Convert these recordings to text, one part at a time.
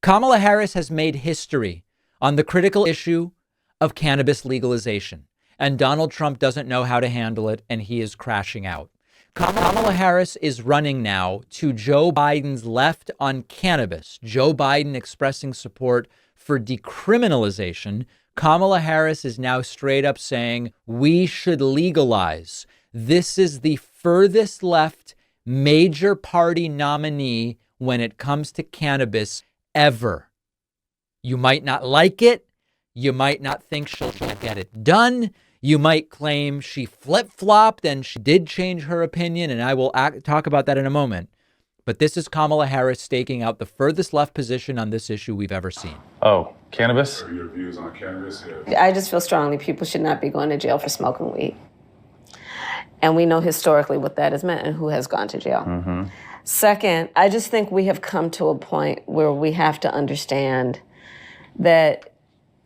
Kamala Harris has made history on the critical issue of cannabis legalization, and Donald Trump doesn't know how to handle it, and he is crashing out. Kamala Harris is running now to Joe Biden's left on cannabis. Joe Biden expressing support for decriminalization. Kamala Harris is now straight up saying we should legalize. This is the furthest left major party nominee when it comes to cannabis ever. You might not like it. You might not think she'll get it done. You might claim she flip-flopped and she did change her opinion, and I will talk about that in a moment. But this is Kamala Harris staking out the furthest left position on this issue we've ever seen. Oh, cannabis? What are your views on cannabis? I just feel strongly people should not be going to jail for smoking weed. And we know historically what that has meant and who has gone to jail. Mm-hmm. Second, I just think we have come to a point where we have to understand that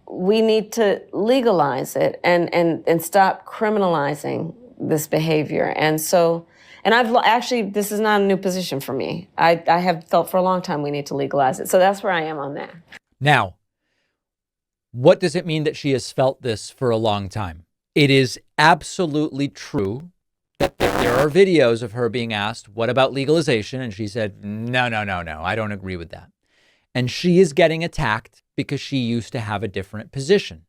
we need to legalize it and stop criminalizing this behavior. And I've actually, this is not a new position for me. I have felt for a long time we need to legalize it. So that's where I am on that. Now, what does it mean that she has felt this for a long time? It is absolutely true that there are videos of her being asked, what about legalization? And she said, no, I don't agree with that. And she is getting attacked because she used to have a different position.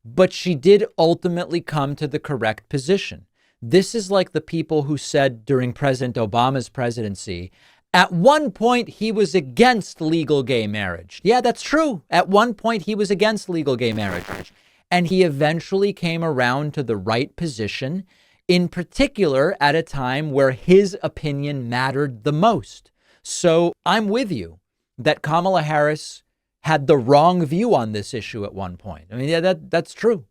But she did ultimately come to the correct position. This is like the people who said during President Obama's presidency, at one point he was against legal gay marriage. Yeah, that's true. At one point he was against legal gay marriage. And he eventually came around to the right position, in particular at a time where his opinion mattered the most. So I'm with you that Kamala Harris had the wrong view on this issue at one point. I mean, yeah, that's true.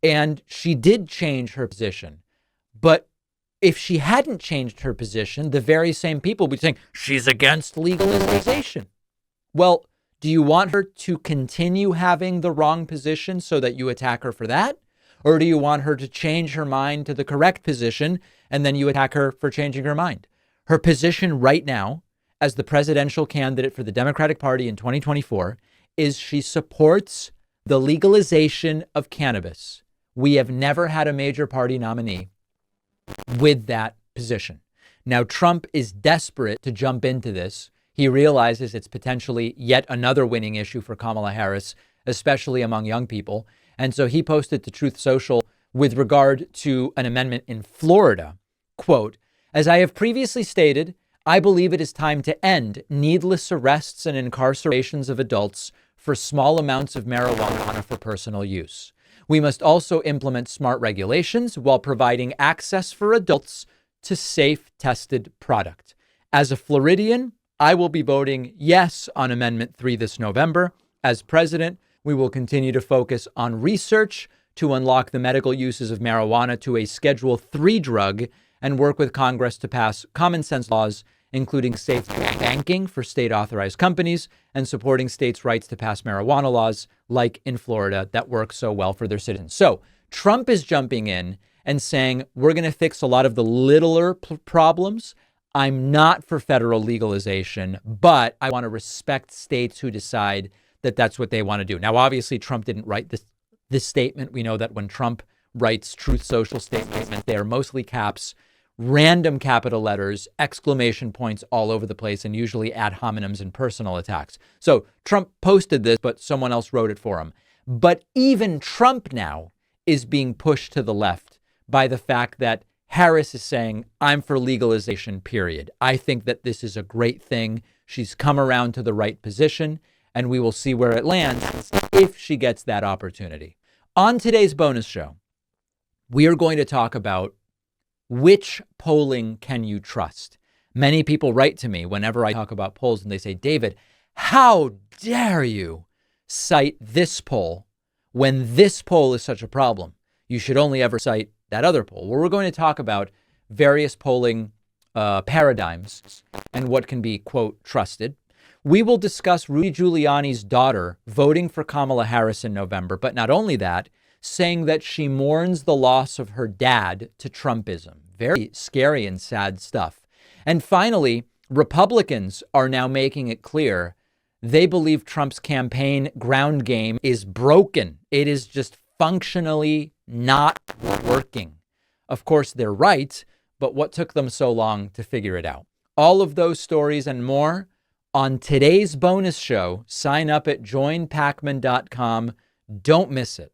And she did change her position. But if she hadn't changed her position, the very same people would be saying she's against legalization. Well, do you want her to continue having the wrong position so that you attack her for that? Or do you want her to change her mind to the correct position and then you attack her for changing her mind? Her position right now as the presidential candidate for the Democratic Party in 2024 is she supports the legalization of cannabis. We have never had a major party nominee with that position. Now, Trump is desperate to jump into this. He realizes it's potentially yet another winning issue for Kamala Harris, especially among young people. And so he posted to Truth Social with regard to an amendment in Florida, quote, as I have previously stated, I believe it is time to end needless arrests and incarcerations of adults for small amounts of marijuana for personal use. We must also implement smart regulations while providing access for adults to safe, tested product. As a Floridian, I will be voting yes on Amendment 3 this November. As president, we will continue to focus on research to unlock the medical uses of marijuana to a Schedule 3 drug and work with Congress to pass common sense laws, including safe banking for state authorized companies and supporting states' rights to pass marijuana laws like in Florida that work so well for their citizens. So Trump is jumping in and saying, we're going to fix a lot of the littler problems. I'm not for federal legalization, but I want to respect states who decide that that's what they want to do. Now, obviously, Trump didn't write this statement. We know that when Trump writes Truth Social statements, they are mostly caps, random capital letters, exclamation points all over the place, and usually ad hominems and personal attacks. So Trump posted this, but someone else wrote it for him. But even Trump now is being pushed to the left by the fact that Harris is saying, I'm for legalization, period. I think that this is a great thing. She's come around to the right position, and we will see where it lands if she gets that opportunity. On today's bonus show, we are going to talk about which polling can you trust? Many people write to me whenever I talk about polls and they say, David, how dare you cite this poll when this poll is such a problem? You should only ever cite that other poll. Well, we're going to talk about various polling paradigms and what can be, quote, trusted. We will discuss Rudy Giuliani's daughter voting for Kamala Harris in November, but not only that, saying that she mourns the loss of her dad to Trumpism. Very scary and sad stuff. And finally, Republicans are now making it clear They believe Trump's campaign ground game is broken. It is just functionally not working. Of course, they're right, but what took them so long to figure it out? All of those stories and more on today's bonus show. Sign up at joinpacman.com. Don't miss it.